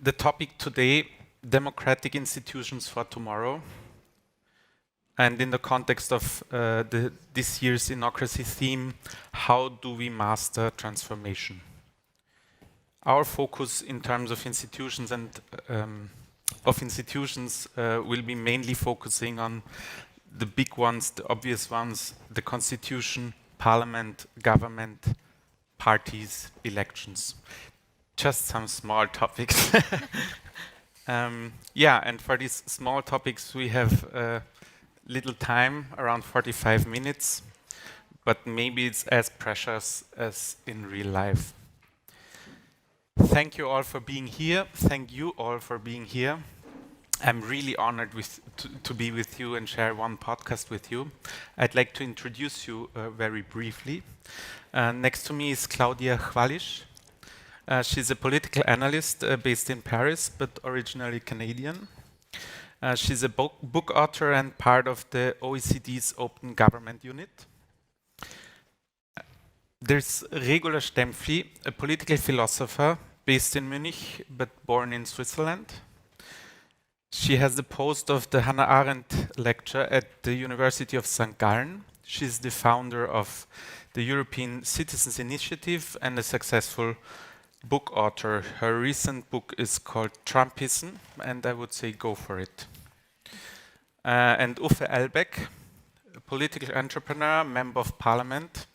The topic today, democratic institutions for tomorrow. And in the context of this year's Innocracy theme, how do we master transformation? Our focus in terms of institutions and will be mainly focusing on the big ones, the obvious ones, the constitution, parliament, government, parties, elections. Just some small topics. Yeah, and for these small topics we have little time, around 45 minutes, but maybe it's as precious as in real life. Thank you all for being here. Thank you all for being here. I'm really honored to be with you and share one podcast with you. I'd like to introduce you very briefly. Next to me is Claudia Chwalisz. She's a political analyst based in Paris, but originally Canadian. She's a book author and part of the OECD's Open Government Unit. There's Regula Stämpfli, a political philosopher based in Munich, but born in Switzerland. She has the post of the Hannah Arendt lecture at the University of St. Gallen. She's the founder of the European Citizens Initiative and a successful book author. Her recent book is called Trumpism, and I would say go for it. And Uffe Elbæk, a political entrepreneur, member of parliament,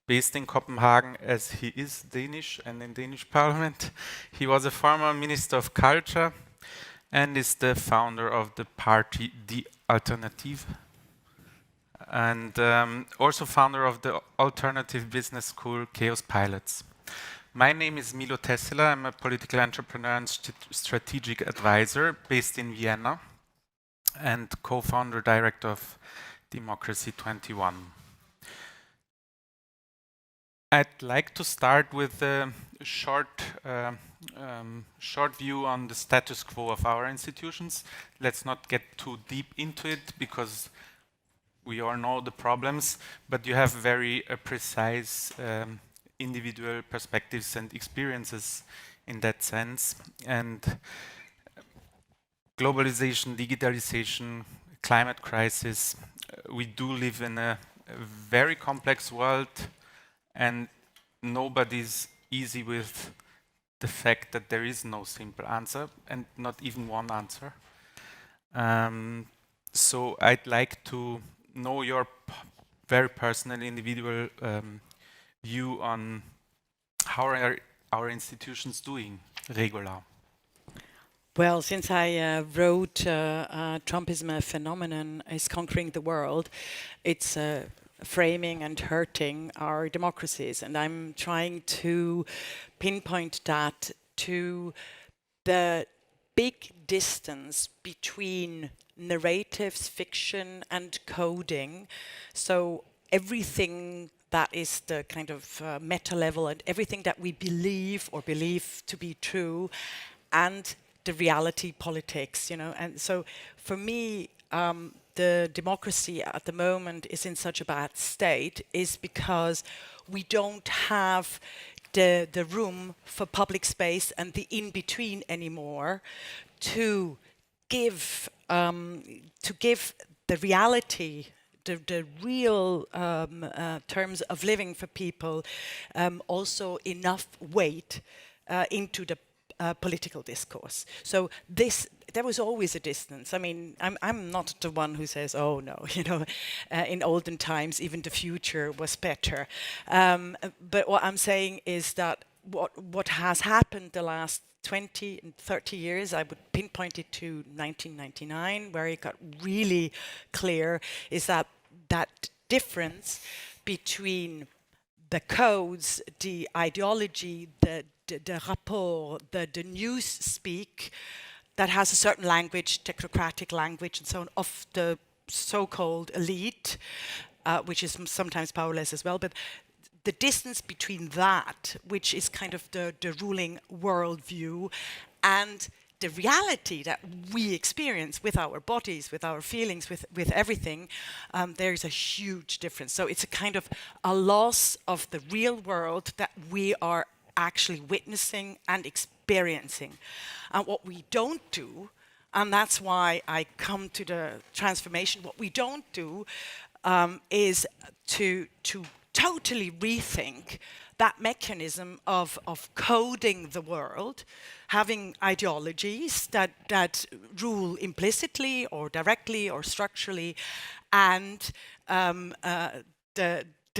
based in Copenhagen as he is Danish and in Danish parliament. He was a former minister of culture and is the founder of the party Die Alternative, and also founder of the alternative business school Chaos Pilots. My name is Milo Tessela. I'm a political entrepreneur and strategic advisor based in Vienna and co-founder director of Democracy 21. I'd like to start with a short view on the status quo of our institutions. Let's not get too deep into it because we all know the problems, but you have very precise individual perspectives and experiences in that sense. And globalization, digitalization, climate crisis, we do live in a very complex world, and nobody's easy with the fact that there is no simple answer, and not even one answer. So I'd like to know your very personal, individual view on how are our institutions doing, Regula? Well, since I wrote Trumpism, a phenomenon is conquering the world, it's framing and hurting our democracies. And I'm trying to pinpoint that to the big distance between narratives, fiction, and coding. So everything that is the kind of meta level and everything that we believe or believe to be true, and the reality politics, you know. And so for me, the democracy at the moment is in such a bad state is because we don't have the room for public space and the in-between anymore to give the reality, the real terms of living for people also enough weight into the political discourse. So there was always a distance. I mean, I'm not the one who says, oh no, you know, in olden times even the future was better. But what I'm saying is that what has happened the last 20 and 30 years, I would pinpoint it to 1999, where it got really clear, is that difference between the codes, the ideology, the rapport, the news speak that has a certain language, technocratic language and so on, of the so-called elite, which is sometimes powerless as well, but the distance between that, which is kind of the ruling worldview, and the reality that we experience with our bodies, with our feelings, with everything, there's a huge difference. So it's a kind of a loss of the real world that we are actually witnessing and experiencing. And what we don't do, and that's why I come to the transformation, what we don't do is to totally rethink that mechanism of coding the world, having ideologies that rule implicitly or directly or structurally, and the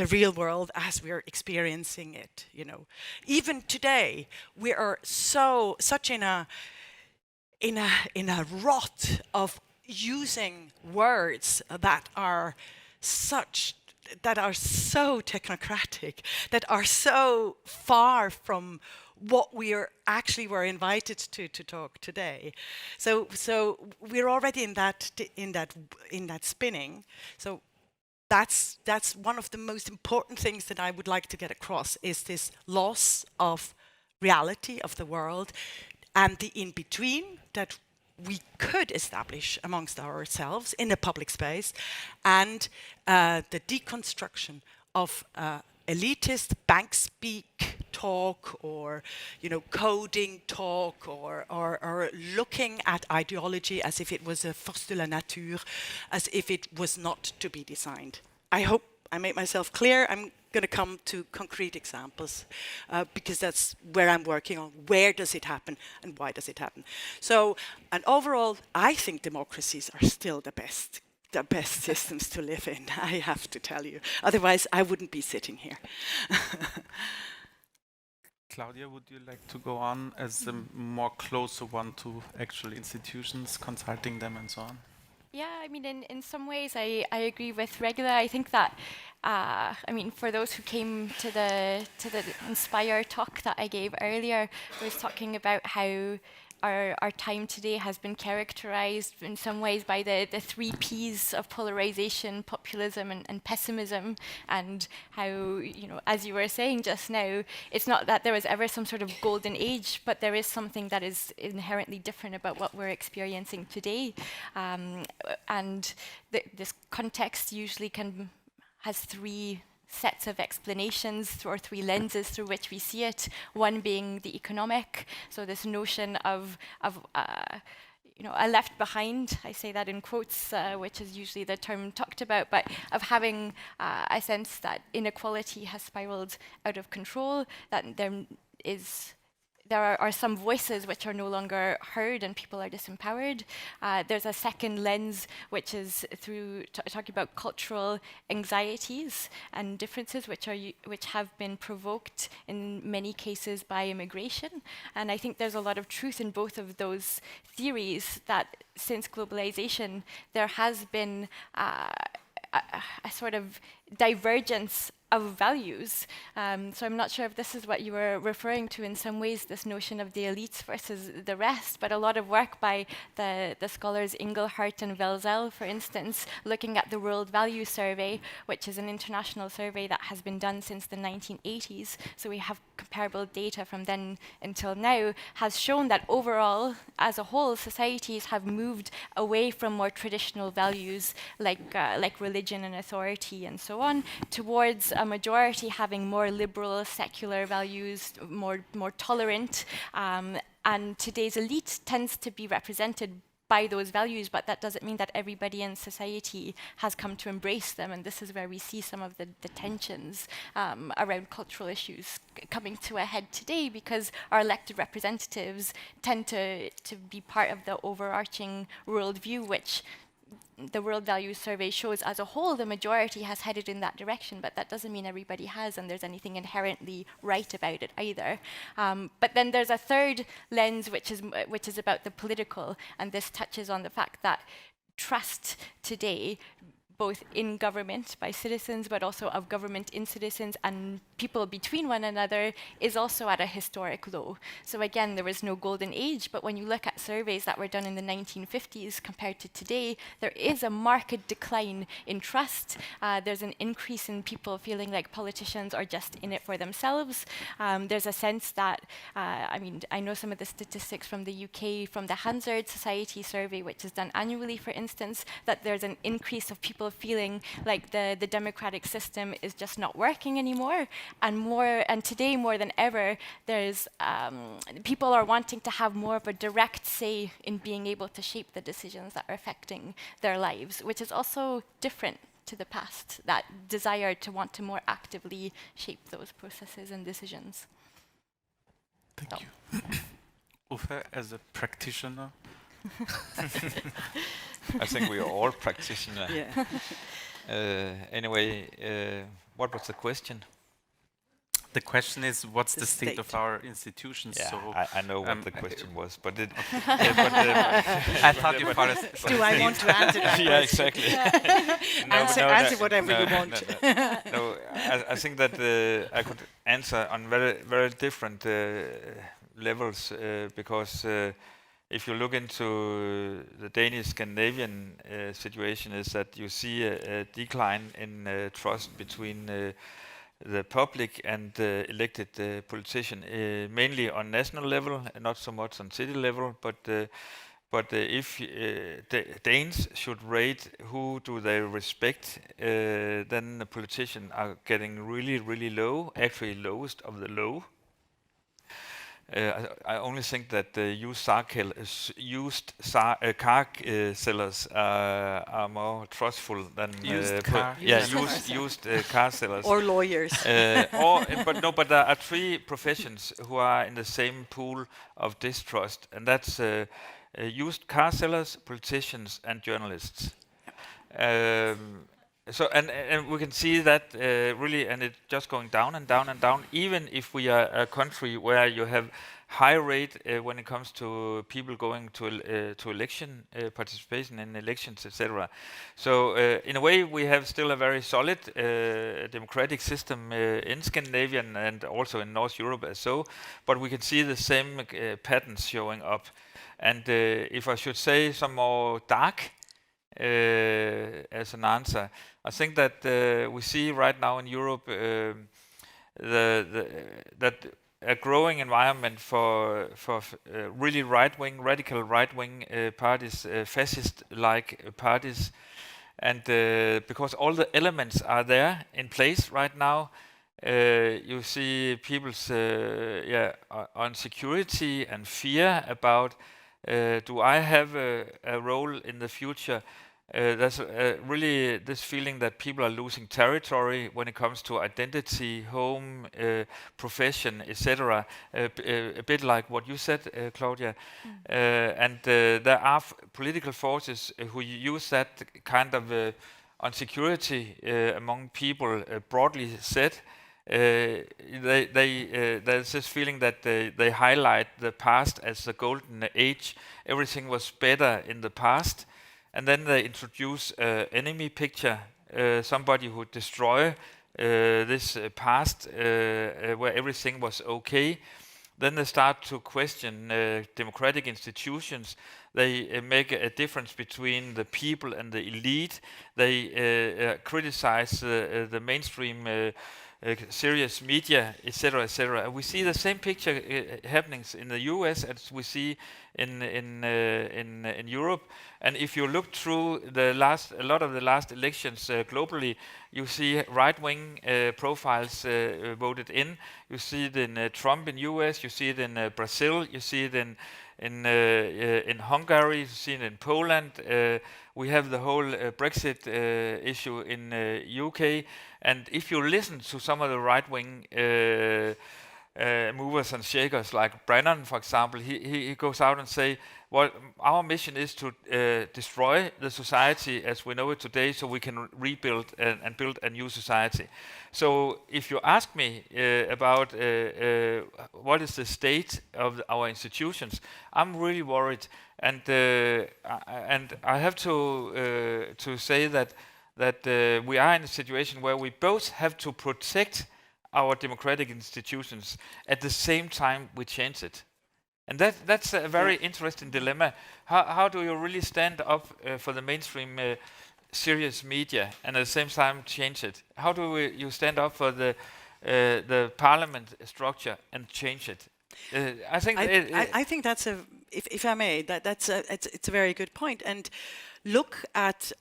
real world as we're experiencing it. You know, even today we are such in a rot of using words that are so technocratic, that are so far from what we were invited to talk today. So we're already in that spinning. So that's one of the most important things that I would like to get across, is this loss of reality of the world and the in-between that we could establish amongst ourselves in a public space, and the deconstruction of elitist bank speak talk, or coding talk, or looking at ideology as if it was a force de la nature, as if it was not to be designed. I hope I made myself clear. I'm going to come to concrete examples because that's where I'm working on. Where does it happen and why does it happen? So, and overall, I think democracies are still the best systems to live in, I have to tell you. Otherwise, I wouldn't be sitting here. Claudia, would you like to go on as a more closer one to actual institutions, consulting them and so on? Yeah, I mean, in some ways, I agree with Regula. I think that, I mean, for those who came to the Inspire talk that I gave earlier, I was talking about how our time today has been characterized in some ways by the 3 Ps of polarization, populism, and pessimism, and how, as you were saying just now, it's not that there was ever some sort of golden age, but there is something that is inherently different about what we're experiencing today. And this context usually has 3 sets of explanations or 3 lenses through which we see it. One being the economic, so this notion of a left behind, I say that in quotes, which is usually the term talked about, but of having a sense that inequality has spiraled out of control, that there are some voices which are no longer heard and people are disempowered. There's a second lens, which is through talking about cultural anxieties and differences which have been provoked in many cases by immigration. And I think there's a lot of truth in both of those theories, that since globalization, there has been a sort of divergence of values. So I'm not sure if this is what you were referring to in some ways, this notion of the elites versus the rest, but a lot of work by the scholars Inglehart and Welzel, for instance, looking at the World Value Survey, which is an international survey that has been done since the 1980s, so we have comparable data from then until now, has shown that overall, as a whole, societies have moved away from more traditional values like religion and authority and so on, towards a majority having more liberal, secular values, more tolerant, and today's elite tends to be represented by those values, but that doesn't mean that everybody in society has come to embrace them, and this is where we see some of the tensions around cultural issues coming to a head today, because our elected representatives tend to be part of the overarching worldview, which the World Values Survey shows as a whole the majority has headed in that direction, but that doesn't mean everybody has, and there's anything inherently right about it either. But then there's a third lens, which is about the political, and this touches on the fact that trust today, both in government by citizens, but also of government in citizens and people between one another, is also at a historic low. So again, there was no golden age, but when you look at surveys that were done in the 1950s compared to today, there is a marked decline in trust. There's an increase in people feeling like politicians are just in it for themselves. There's a sense that, I mean, I know some of the statistics from the UK, from the Hansard Society survey, which is done annually, for instance, that there's an increase of people people feeling like the democratic system is just not working anymore, and today more than ever, there's people are wanting to have more of a direct say in being able to shape the decisions that are affecting their lives, which is also different to the past, that desire to want to more actively shape those processes and decisions. Thank you. Uffe, as a practitioner. I think we are all practitioners. Yeah. Anyway, what was the question? The question is, what's The the state of state. our institutions? Yeah, So I know what the question was, but it, I thought you followed. Do I want to answer that yeah, question? exactly. Answer whatever you want. No, I think that I could answer on very, very different levels because if you look into the Danish-Scandinavian situation, is that you see a decline in trust between the public and elected politician, mainly on national level, not so much on city level, but if the Danes should rate who do they respect, then the politicians are getting really, really low, actually lowest of the low. I only think that used car sellers are more trustful than Used car used car sellers. Or lawyers. But there are three professions who are in the same pool of distrust, and that's used car sellers, politicians, and journalists. So and we can see that really, and it's just going down and down and down. Even if we are a country where you have high rate when it comes to people going to election participation in elections, etc. So in a way, we have still a very solid democratic system in Scandinavia and also in North Europe as so. But we can see the same patterns showing up. And if I should say some more dark as an answer, I think that we see right now in Europe that a growing environment for really radical right-wing parties, fascist-like parties, and because all the elements are there in place right now, you see people's insecurity and fear about do I have a role in the future? There's really this feeling that people are losing territory when it comes to identity, home, profession, etc. A bit like what you said, Claudia. And there are political forces who use that kind of insecurity among people, broadly said. There's this feeling that they highlight the past as the golden age. Everything was better in the past. And then they introduce an enemy picture, somebody who destroy this past where everything was okay. Then they start to question democratic institutions. They make a difference between the people and the elite. They criticize the mainstream serious media, etc., etc. We see the same picture happenings in the US as we see in Europe. And if you look through a lot of the last elections globally, you see right-wing profiles voted in. You see it in Trump in US. You see it in Brazil. You see it in Hungary. You see it in Poland. We have the whole Brexit issue in UK. And if you listen to some of the right-wing movers and shakers, like Brennan, for example, he goes out and say, well, our mission is to destroy the society as we know it today so we can rebuild and build a new society. So if you ask me about what is the state of our institutions, I'm really worried. And I have to say that we are in a situation where we both have to protect our democratic institutions at the same time we change it. And that's a very interesting dilemma. How do you really stand up for the mainstream serious media and at the same time change it? How do you stand up for the parliament structure and change it? I think I think that's if I may, it's a very good point. And look at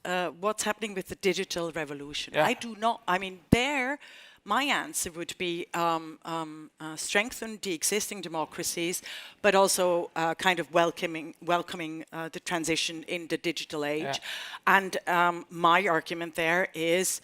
what's happening with the digital revolution. Yeah. I do not, I mean, my answer would be strengthen the existing democracies, but also kind of welcoming the transition in the digital age. Yeah. And my argument there is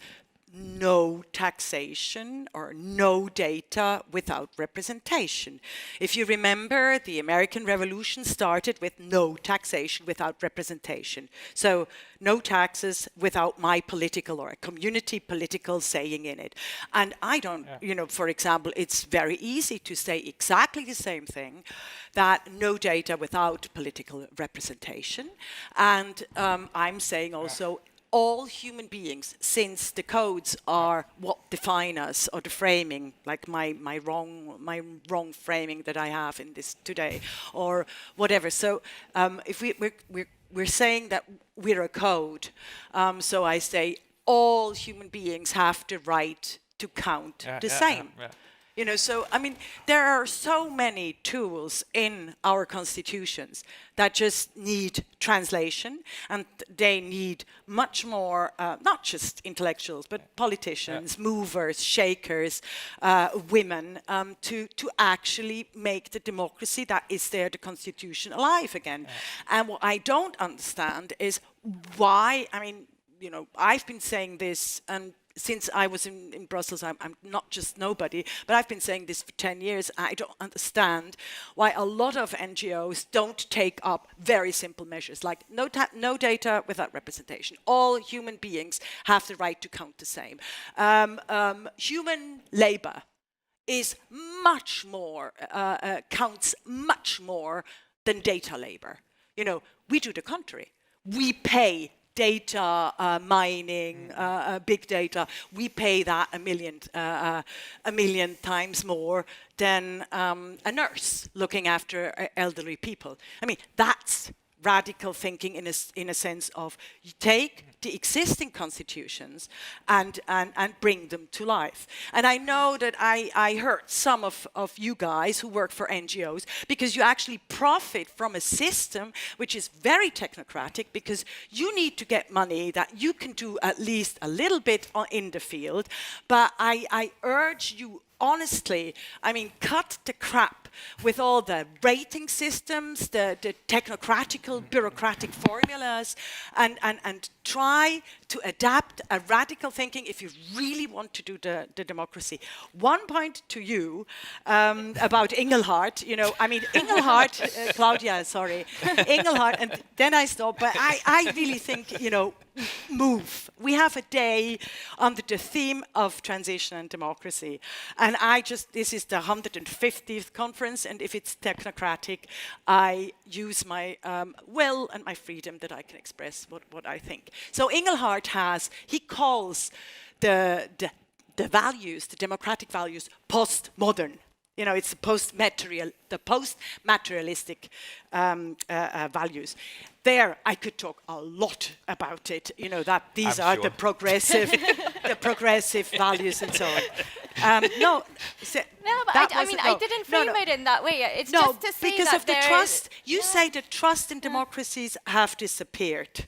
no taxation or no data without representation. If you remember, the American Revolution started with no taxation without representation. So no taxes without my political or a community political saying in it. And I don't, you know, for example, it's very easy to say exactly the same thing, that no data without political representation. And I'm saying also all human beings, since the codes are what define us, or the framing, like my wrong framing that I have in this today, or whatever. So if we're saying that we're a code, so I say all human beings have the right to count the same. You know, so I mean, there are so many tools in our constitutions that just need translation, and they need much more, not just intellectuals, but politicians, movers, shakers, women, to actually make the democracy that is there, the constitution, alive again. And what I don't understand is why, I mean, you know, I've been saying this, and since I was in Brussels, I'm not just nobody, but I've been saying this for 10 years. I don't understand why a lot of NGOs don't take up very simple measures, like no data without representation. All human beings have the right to count the same. Human labor is much more, counts much more than data labor. You know, we do the contrary. We pay data mining, big data. We pay that a million times more than a nurse looking after elderly people. I mean, that's radical thinking in a sense of you take the existing constitutions and bring them to life. And I know that I heard some of you guys who work for NGOs, because you actually profit from a system which is very technocratic, because you need to get money that you can do at least a little bit in the field. But I urge you honestly, I mean, cut the crap with all the rating systems, the technocratical, bureaucratic formulas, and try to adapt a radical thinking if you really want to do the democracy. One point to you about Engelhardt, you know, I mean, Engelhardt, Claudia, sorry, Engelhardt, and then I stop, but I really think, you know, move. We have a day under the theme of transition and democracy. And this is the 150th conference, and if it's technocratic, I use my will and my freedom that I can express what I think. So Engelhardt he calls the values, the democratic values, postmodern. You know, it's the post-materialistic values. There, I could talk a lot about it. You know, that these are the progressive values and so on. No, but I didn't frame it in that way. It's just to say because that of the trust. You say the trust in democracies have disappeared,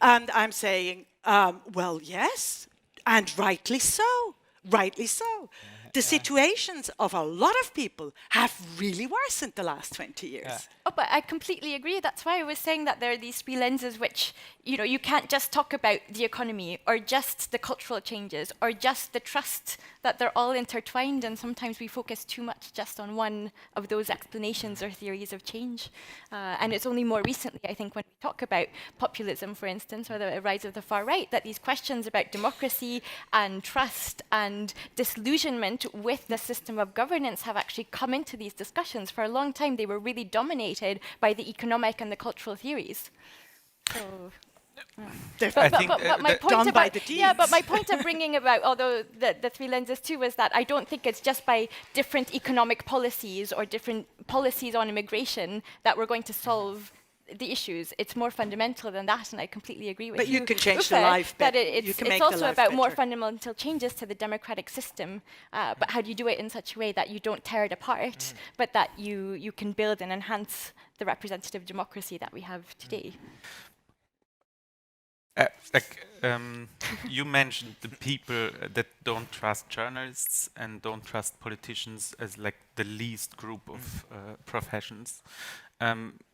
and I'm saying, well, yes, and rightly so. Rightly so. The situations of a lot of people have really worsened the last 20 years. Oh, but I completely agree. That's why I was saying that there are these three lenses which, you know, you can't just talk about the economy or just the cultural changes or just the trust, that they're all intertwined, and sometimes we focus too much just on one of those explanations or theories of change. And it's only more recently, I think, when we talk about populism, for instance, or the rise of the far right, that these questions about democracy and trust and disillusionment with the system of governance have actually come into these discussions. For a long time, they were really dominated by the economic and the cultural theories. So, but my point of bringing about, although the three lenses too, was that I don't think it's just by different economic policies or different policies on immigration that we're going to solve the issues. It's more fundamental than that, and I completely agree with you. But you can change Uffe, the life that better. it's also about more fundamental changes to the democratic system. But how do you do it in such a way that you don't tear it apart, but that you can build and enhance the representative democracy that we have today? You mentioned the people that don't trust journalists and don't trust politicians as like the least group of professions.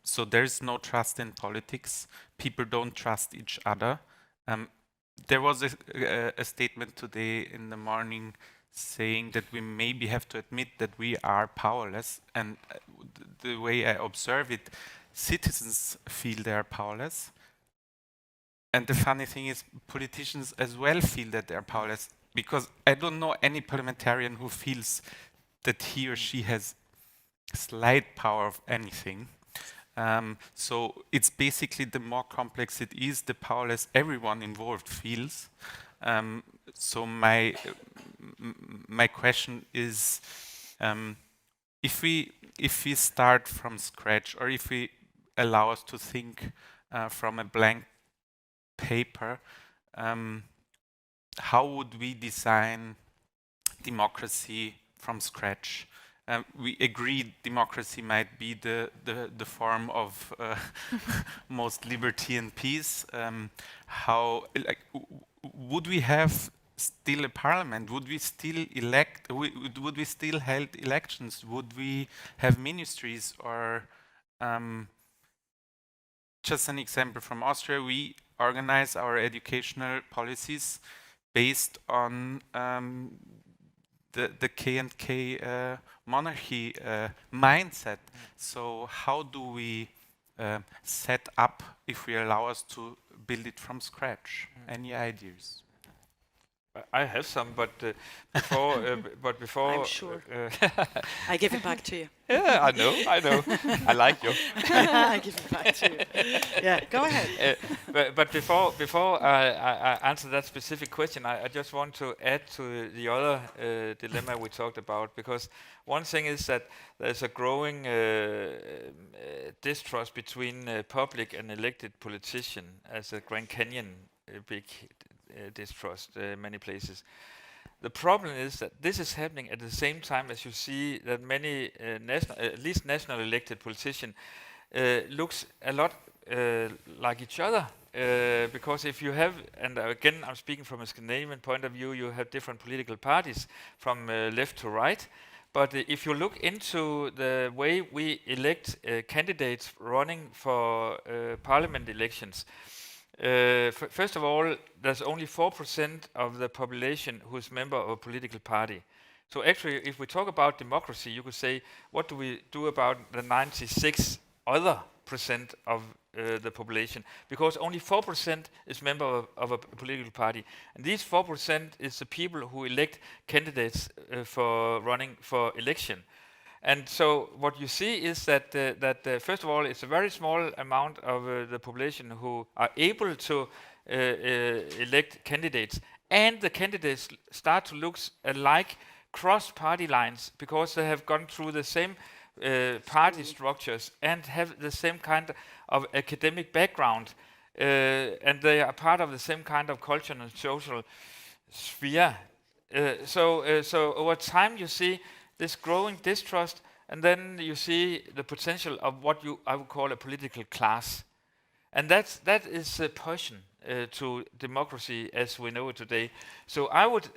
So there's no trust in politics. People don't trust each other. There was a statement today in the morning saying that we maybe have to admit that we are powerless. And the way I observe it, citizens feel they are powerless. And the funny thing is, politicians as well feel that they're powerless, because I don't know any parliamentarian who feels that he or she has slight power of anything. So it's basically, the more complex it is, the powerless everyone involved feels. So my question is, if we start from scratch, or if we allow us to think from a blank paper, how would we design democracy from scratch? We agreed democracy might be the form of most liberty and peace. How, like, would we have still a parliament? Would we still elect? Would we still hold elections? Would we have ministries? Or just an example from Austria, we organize our educational policies based on the K&K monarchy mindset. So how do we set up, if we allow us to build it from scratch? Any ideas? I have some, but before I'm sure. I give it back to you. Yeah, I know. I like you. I give it back to you. Yeah, go ahead. But before I answer that specific question, I just want to add to the other dilemma we talked about, because one thing is that there's a growing distrust between public and elected politician, as a Grand Canyon big distrust many places. The problem is that this is happening at the same time as you see that many at least national elected politicians looks a lot like each other. Because if you have, and again I'm speaking from a Scandinavian point of view, you have different political parties from left to right. But if you look into the way we elect candidates running for parliament elections, first of all, there's only 4% of the population who's member of a political party. So actually, if we talk about democracy, you could say, what do we do about the 96 other % of the population? Because only 4% is member of a political party. And these 4% is the people who elect candidates for running for election. And so what you see is that first of all, it's a very small amount of the population who are able to elect candidates. And the candidates start to look alike cross party lines, because they have gone through the same party structures and have the same kind of academic background. And they are part of the same kind of culture and social sphere. So over time you see this growing distrust, and then you see the potential of what I would call a political class. And that is a poison to democracy as we know it today. So I would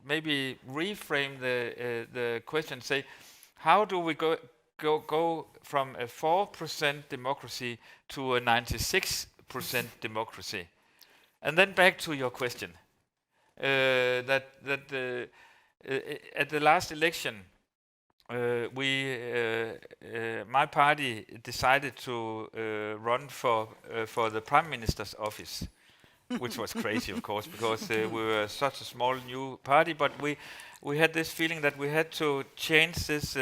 maybe reframe the question, say, how do we go from a 4% democracy to a 96% democracy? And then back to your question, at the last election, my party decided to run for the Prime Minister's office, which was crazy, of course, because we were such a small new party. But we had this feeling that we had to change this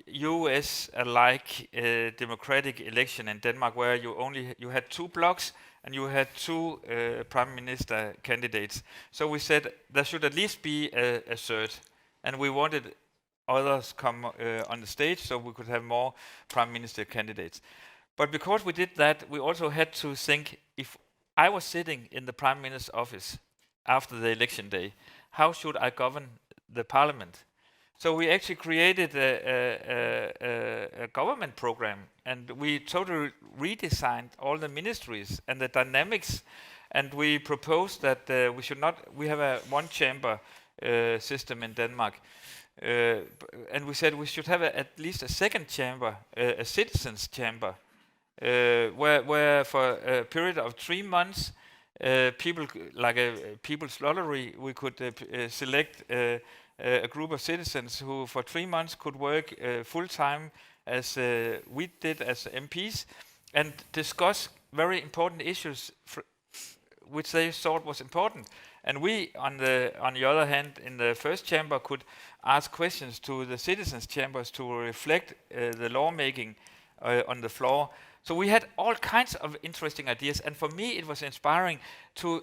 US-alike democratic election in Denmark, where you had 2 blocks and you had 2 prime minister candidates. So we said there should at least be a third, and we wanted others come on the stage so we could have more prime minister candidates. But because we did that, we also had to think, if I was sitting in the prime minister's office after the election day, how should I govern the parliament? So we actually created a government program, and we totally redesigned all the ministries and the dynamics. And we proposed that we should not. We have a one-chamber system in Denmark, and we said we should have at least a second chamber, a citizens' chamber, where for a period of 3 months, people like a people's lottery, we could select a group of citizens who for 3 months could work full time as we did as MPs, and discuss very important issues which they thought was important. And we, on the other hand, in the first chamber, could ask questions to the citizens' chambers to reflect the lawmaking on the floor. So we had all kinds of interesting ideas, and for me it was inspiring to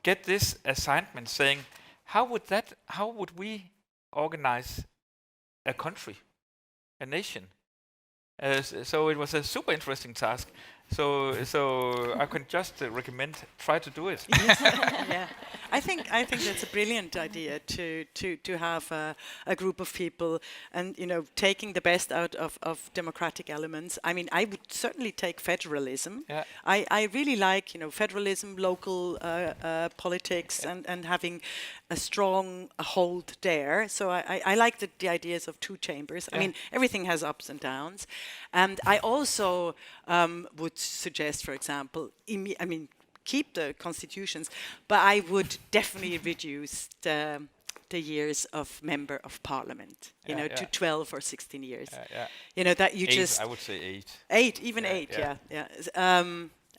get this assignment saying, how would we organize a country, a nation? So it was a super interesting task. So I can just recommend try to do it. Yeah, I think that's a brilliant idea to have a group of people, and taking the best out of democratic elements. I mean, I would certainly take federalism. Yeah. I really like federalism, local politics, and having a strong hold there. So I like the ideas of 2 chambers. I mean, everything has ups and downs, and I also would suggest, for example, keep the constitutions, but I would definitely reduce the years of member of parliament, to 12 or 16 years. That you 8, just I would say 8. 8, even 8. Yeah.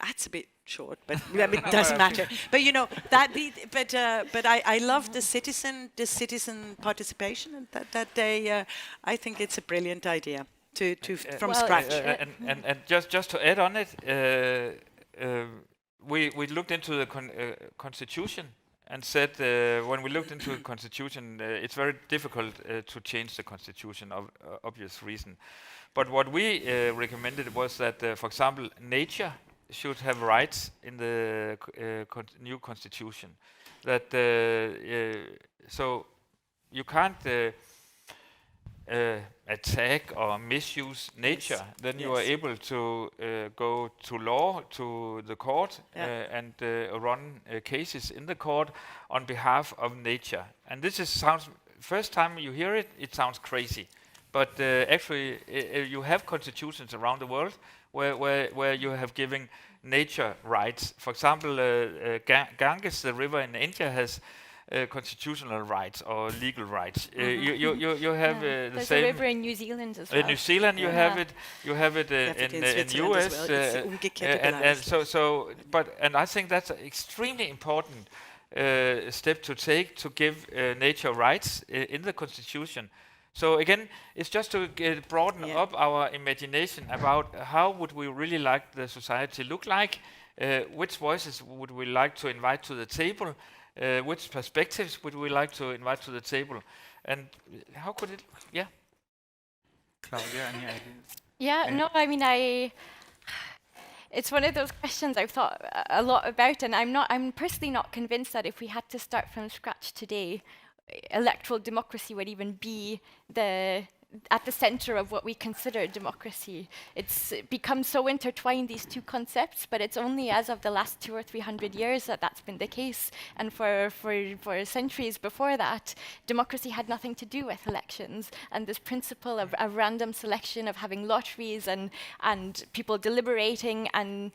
That's a bit short, but I mean, it doesn't matter. But but I love the citizen participation, and that they. I think it's a brilliant idea to from scratch. And just to add on it, we looked into the constitution and said when we looked into the constitution, it's very difficult to change the constitution of obvious reason. But what we recommended was that, for example, nature should have rights in the new constitution. That so you can't attack or misuse nature. Then you are able to go to law, to the court, and run cases in the court on behalf of nature. And this sounds, first time you hear it, it sounds crazy. But actually, you have constitutions around the world where you have given nature rights. For example, Ganges, the river in India, has constitutional rights or legal rights. You have the There's same. a river in New Zealand as well. In New Zealand, you have it. You have it in US. And I think that's an extremely important step to take to give nature rights in the constitution. So again, it's just to broaden up our imagination about how would we really like the society look like, which voices would we like to invite to the table, which perspectives would we like to invite to the table, and how could it? Yeah. Claudia, any ideas? Yeah, no, I mean, it's one of those questions I've thought a lot about, and I'm personally not convinced that if we had to start from scratch today, electoral democracy would even be at the center of what we consider democracy. It's become so intertwined, these two concepts, but it's only as of the last 200 or 300 years that that's been the case. And for centuries before that, democracy had nothing to do with elections. And this principle of a random selection, of having lotteries and people deliberating, and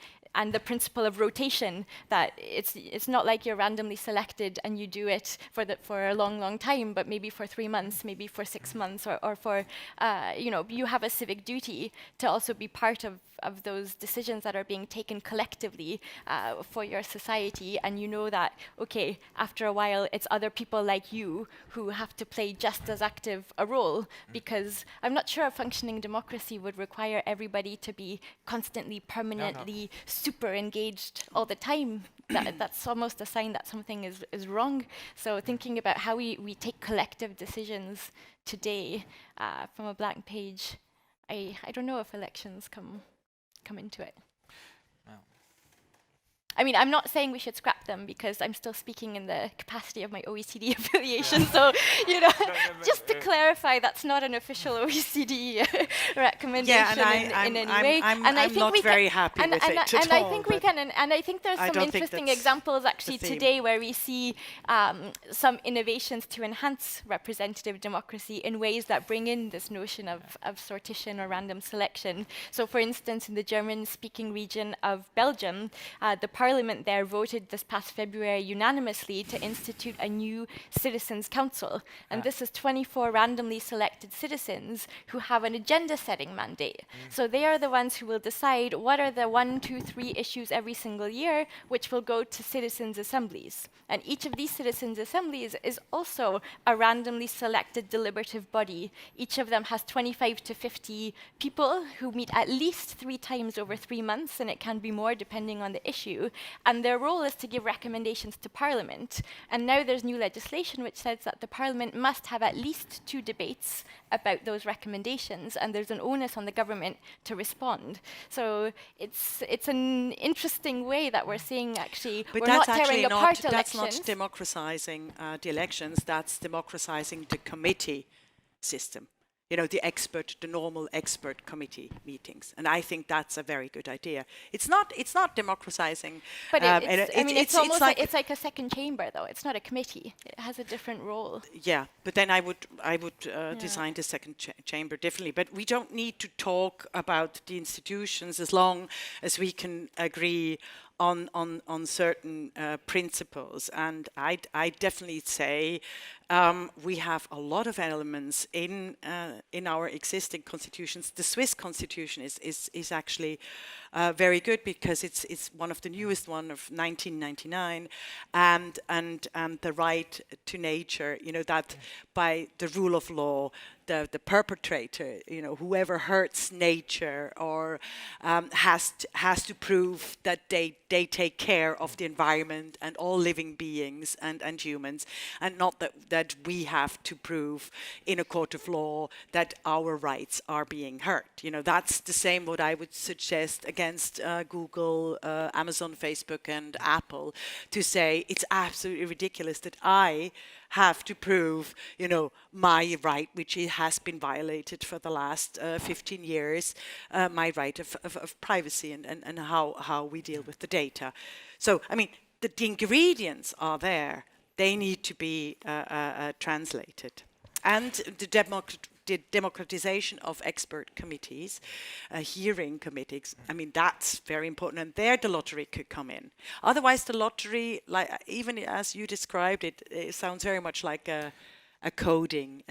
the principle of rotation, that it's not like you're randomly selected and you do it for a long time, but maybe for 3 months, maybe for 6 months, or for you have a civic duty to also be part of those decisions that are being taken collectively for your society, and you know that, okay, after a while it's other people like you who have to play just as active a role, because I'm not sure a functioning democracy would require everybody to be constantly, permanently super engaged all the time. That's almost a sign that something is wrong. So thinking about how we take collective decisions today from a blank page, I don't know if elections come into it. No. I mean, I'm not saying we should scrap them, because I'm still speaking in the capacity of my OECD affiliation. So, just to clarify, that's not an official OECD recommendation in any way. I'm not very happy with it at and I all, think we can, and I think there's I some don't think interesting that's examples the actually theme. today where we see some innovations to enhance representative democracy in ways that bring in this notion of sortition or random selection. So for instance, in the German-speaking region of Belgium, the parliament there voted this past February unanimously to institute a new citizens' council. And this is 24 randomly selected citizens who have an agenda-setting mandate. So they are the ones who will decide what are the 1, 2, 3 issues every single year, which will go to citizens' assemblies. And each of these citizens' assemblies is also a randomly selected deliberative body. Each of them has 25 to 50 people who meet at least 3 times over 3 months, and it can be more depending on the issue. And their role is to give recommendations to Parliament. And now there's new legislation which says that the Parliament must have at least 2 debates about those recommendations, and there's an onus on the government to respond. So it's an interesting way that we're seeing actually, But we're that's not tearing actually apart that's elections. not democratizing the elections. That's democratizing the committee system. You know, the normal expert committee meetings, and I think that's a very good idea. It's not democratizing. But it's almost like it's like a second chamber, though. It's not a committee. It has a different role. yeah, but then I would design the second chamber differently. But we don't need to talk about the institutions as long as we can agree on certain principles. And I definitely say we have a lot of elements in our existing constitutions. The Swiss constitution is actually very good because it's one of the newest one of 1999, and the right to nature. You know, that by the rule of law, the perpetrator, you know, whoever hurts nature or has to prove that they take care of the environment and all living beings and humans, and not that we have to prove in a court of law that our rights are being hurt. You know, that's the same what I would suggest against Google, Amazon, Facebook, and Apple, to say it's absolutely ridiculous that I have to prove, you know, my right, which has been violated for the last 15 years, my right of privacy and how we deal with the data. So, I mean, the ingredients are there. They need to be translated. And the democratization of expert committees, hearing committees, I mean, that's very important, and there the lottery could come in. Otherwise, the lottery, like even as you described it, it sounds very much like a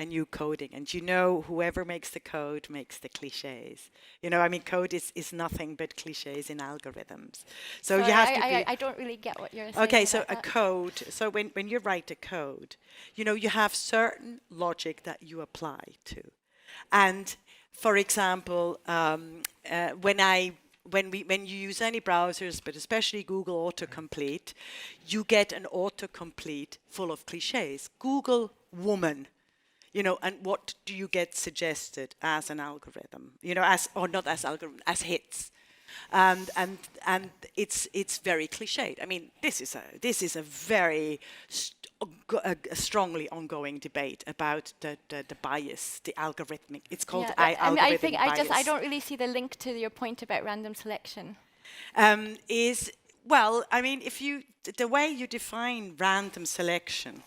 new coding. And you know, whoever makes the code makes the cliches. You know, I mean, code is nothing but cliches in algorithms. So Sorry, you have to I don't really get what you're saying. okay, so about a that. code. So when you write a code, you know, you have certain logic that you apply to. And for example, when you use any browsers, but especially Google autocomplete, you get an autocomplete full of cliches. Google woman, you know, and what do you get suggested as an algorithm? You know, as hits. And it's very cliched. I mean, this is a very strongly ongoing debate about the bias, the algorithmic. It's called algorithmic bias. I don't really see the link to your point about random selection. Well, I mean, the way you define random selection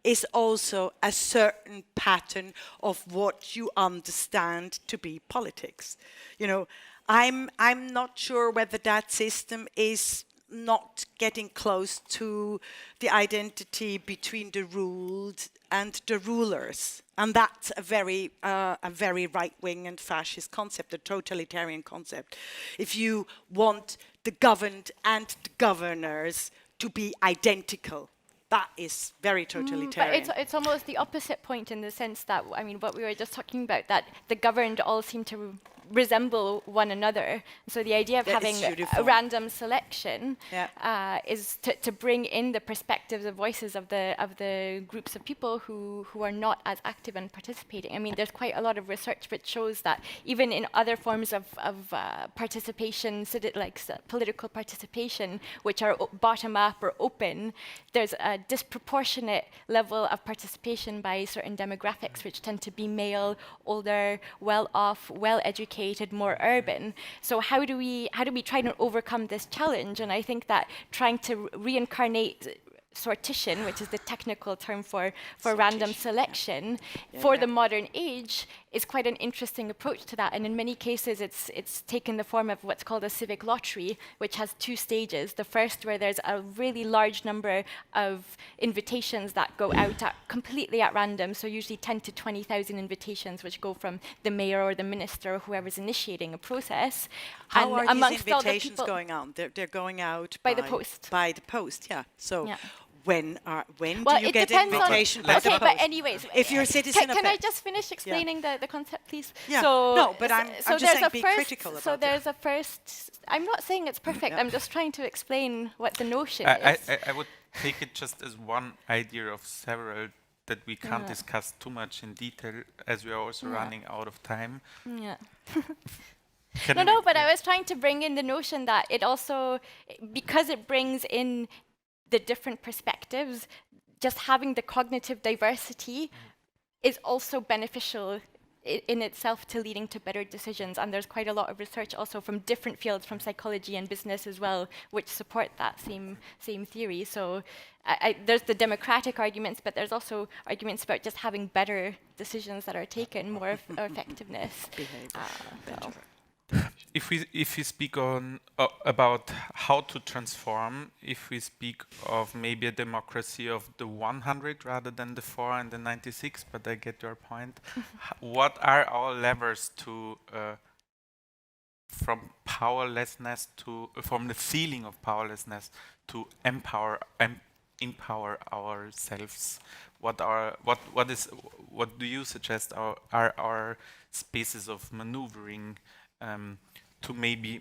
is also a certain pattern of what you understand to be politics. You know, I'm not sure whether that system is not getting close to the identity between the ruled and the rulers, and that's a very right-wing and fascist concept, a totalitarian concept. If you want the governed and the governors to be identical, that is very totalitarian. But it's almost the opposite point in the sense that, I mean, what we were just talking about, that the governed all seem to resemble one another. So the idea of That having is a uniform. random selection Yeah. is to bring in the perspectives, the voices of the groups of people who are not as active and participating. I mean, there's quite a lot of research which shows that even in other forms of participation, political participation, which are bottom up or open, there's a disproportionate level of participation by certain demographics, which tend to be male, older, well-off, well-educated, more urban. So how do we try to overcome this challenge? And I think that trying to reincarnate sortition, which is the technical term for random selection, for the modern age, is quite an interesting approach to that. And in many cases, it's taken the form of what's called a civic lottery, which has two stages. The first, where there's a really large number of invitations that go out completely at random, so usually 10 to 20,000 invitations, which go from the mayor or the minister or whoever's initiating a process. How and are amongst these all the invitations people going on? They're going out by the post. By the post, yeah. So when well, do you it get depends invitation on, by the okay, post? but anyways, If you're a citizen can of I just finish explaining the concept, please? Yeah. So, No, but I'm so just there's saying a be first, critical so about there's a first. I'm not saying it's perfect. Yeah. I'm just trying to explain what the notion I, is. I would take it just as one idea of several that we can't discuss too much in detail, as we are also running out of time. Yeah. Can No, we- no, but I was trying to bring in the notion that it also, because it brings in the different perspectives, just having the cognitive diversity is also beneficial in itself to leading to better decisions. And there's quite a lot of research also from different fields, from psychology and business as well, which support that same theory. So there's the democratic arguments, but there's also arguments about just having better decisions that are taken, more effectiveness. So. If we speak on about how to transform, if we speak of maybe a democracy of the 100 rather than the 4 and the 96, but I get your point. What are our levers to from powerlessness to from the feeling of powerlessness to empower ourselves? What do you suggest are our spaces of maneuvering? To maybe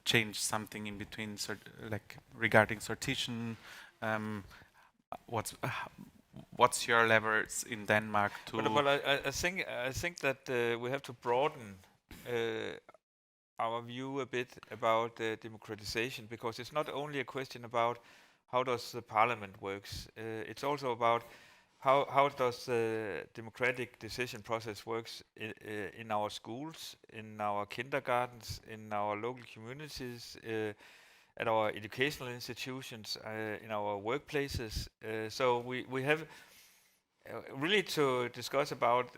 change something in between, like regarding sortition. What's your levers in Denmark to? But I think that we have to broaden our view a bit about democratization, because it's not only a question about how does the parliament works. It's also about how does the democratic decision process works in our schools, in our kindergartens, in our local communities, at our educational institutions, in our workplaces. So we have really to discuss about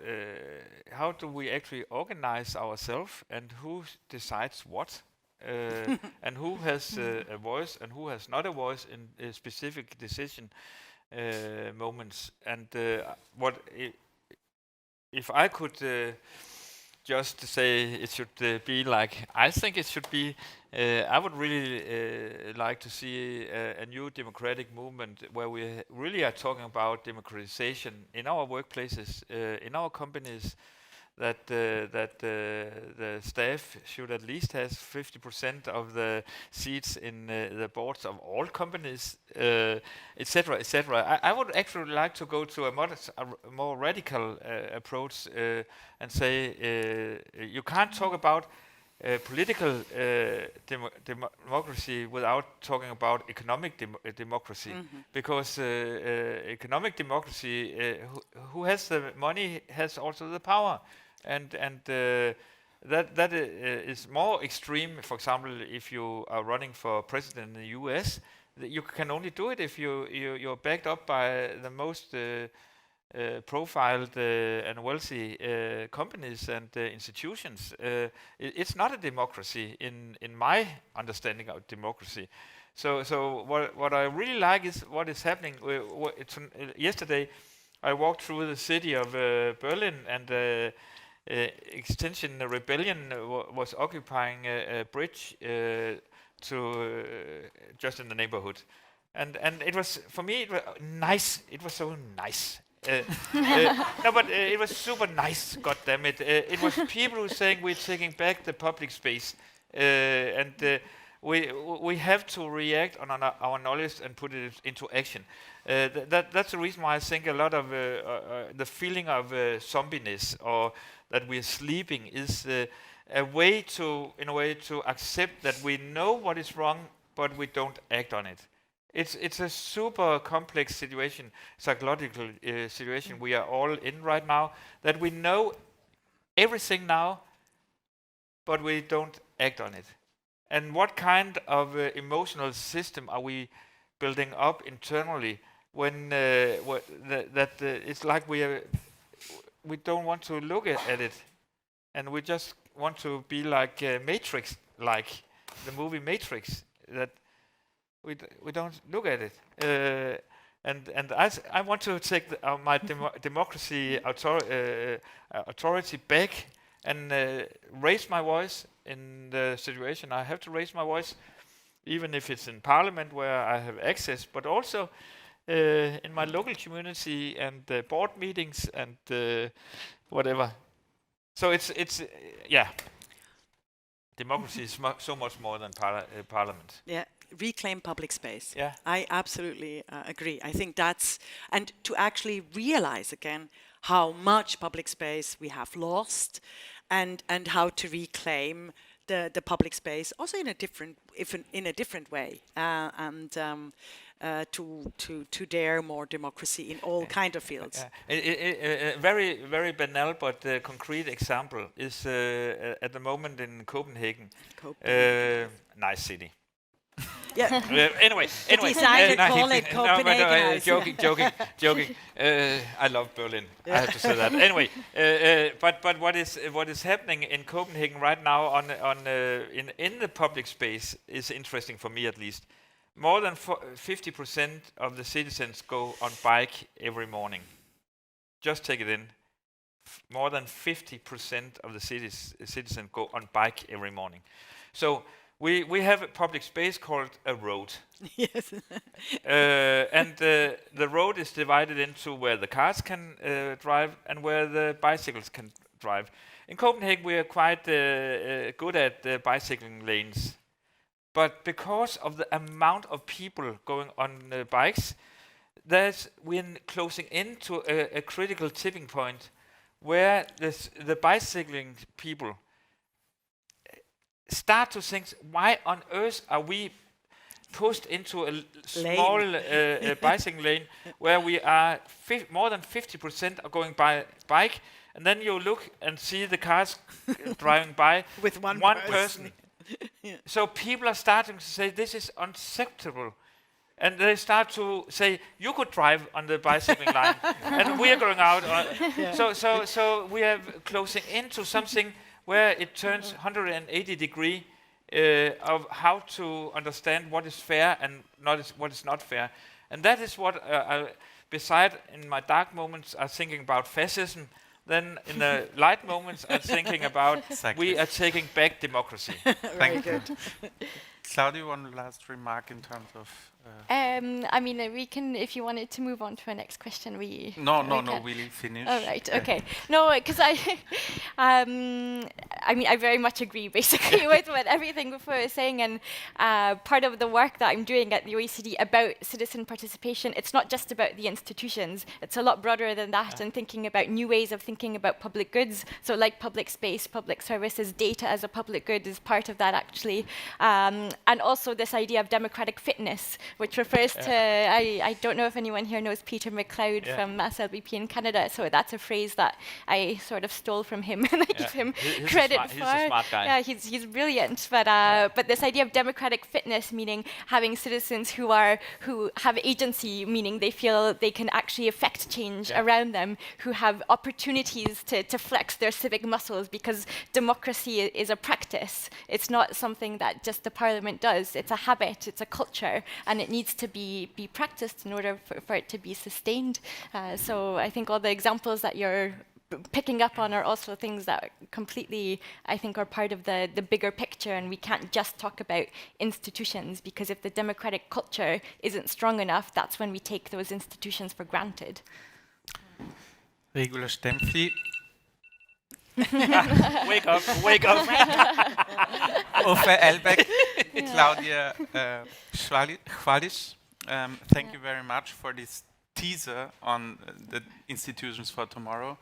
how do we actually organize ourselves, and who decides what, and who has a voice and who has not a voice in a specific decision moments. And what if I could just say it should be like I think it should be, I would really like to see a new democratic movement where we really are talking about democratization in our workplaces, in our companies, that the staff should at least have 50% of the seats in the boards of all companies, etc., etc. I would actually like to go to a more radical approach and say you can't talk about political democracy without talking about economic democracy, because economic democracy, who has the money has also the power. And that is more extreme. For example, if you are running for president in the US, you can only do it if you're backed up by the most profiled and wealthy companies and institutions. It's not a democracy in my understanding of democracy. So what I really like is what is happening. Yesterday, I walked through the city of Berlin, and Extinction Rebellion was occupying a bridge to just in the neighborhood, and it was, for me, it was nice. It was so nice. No, but it was super nice. God damn it! It was people who saying we're taking back the public space, and we have to react on our knowledge and put it into action. That's the reason why I think a lot of the feeling of zombiness or that we're sleeping is a way to, in a way, to accept that we know what is wrong, but we don't act on it. It's a super complex situation, psychological situation we are all in right now, that we know everything now, but we don't act on it. And what kind of emotional system are we building up internally when it's like we don't want to look at it, and we just want to be like Matrix, like the movie Matrix, that we don't look at it. And I want to take my democracy authority back and raise my voice in the situation. I have to raise my voice, even if it's in parliament where I have access, but also in my local community and board meetings and whatever. So it's yeah. Democracy is so much more than parliament. Yeah, reclaim public space. Yeah. I absolutely agree. I think that's, and to actually realize again how much public space we have lost, and how to reclaim the public space also in a different way, to dare more democracy in all kind of fields. Very, very banal but concrete example is at the moment in Copenhagen. Nice city. Yeah. Anyway, designer call it Copenhagen. Joking. I love Berlin. I have to say that. Anyway, but what is happening in Copenhagen right now in the public space is interesting for me, at least. More than 50% of the citizens go on bike every morning. Just take it in. More than 50% of the citizens go on bike every morning. So we have a public space called a road. Yes. And the road is divided into where the cars can drive and where the bicycles can drive. In Copenhagen, we are quite good at bicycling lanes. But because of the amount of people going on bikes, we're closing into a critical tipping point where the bicycling people start to think, why on earth are we pushed into a small bicycling lane where we are more than 50% are going by bike, and then you look and see the cars driving by with one person. Yeah. So people are starting to say this is unacceptable, and they start to say you could drive on the bicycling line, and we are going out. So we are closing into something where it turns 180 degrees of how to understand what is fair and what is not fair, and that is what beside in my dark moments I'm thinking about fascism. Then in the light moments, I'm thinking about we are taking back democracy. Thank you. Claudia, one last remark in terms of... I mean, we can, if you wanted to move on to our next question, No, we'll finish. Oh, right, okay. No, because I mean, I very much agree, basically, with what everything before was saying, and part of the work that I'm doing at the OECD about citizen participation, it's not just about the institutions, it's a lot broader than that, and thinking about new ways of thinking about public goods, so like public space, public services, data as a public good is part of that, actually, and also this idea of democratic fitness, which refers to, I don't know if anyone here knows Peter McLeod from SLBP in Canada, so that's a phrase that I sort of stole from him and I give him credit for. He's a smart guy. Yeah, he's brilliant, but this idea of democratic fitness, meaning having citizens who have agency, meaning they feel they can actually affect change around them, who have opportunities to flex their civic muscles, because democracy is a practice. It's not something that just the parliament does. It's a habit, it's a culture, and it needs to be practiced in order for it to be sustained. So I think all the examples that you're picking up on are also things that completely, I think, are part of the bigger picture, and we can't just talk about institutions, because if the democratic culture isn't strong enough, that's when we take those institutions for granted. Regula Stämpfli, Wake up, wake up. Uffe Elbæk, Claudia Chwalisz. Thank you very much for this teaser on the institutions for tomorrow.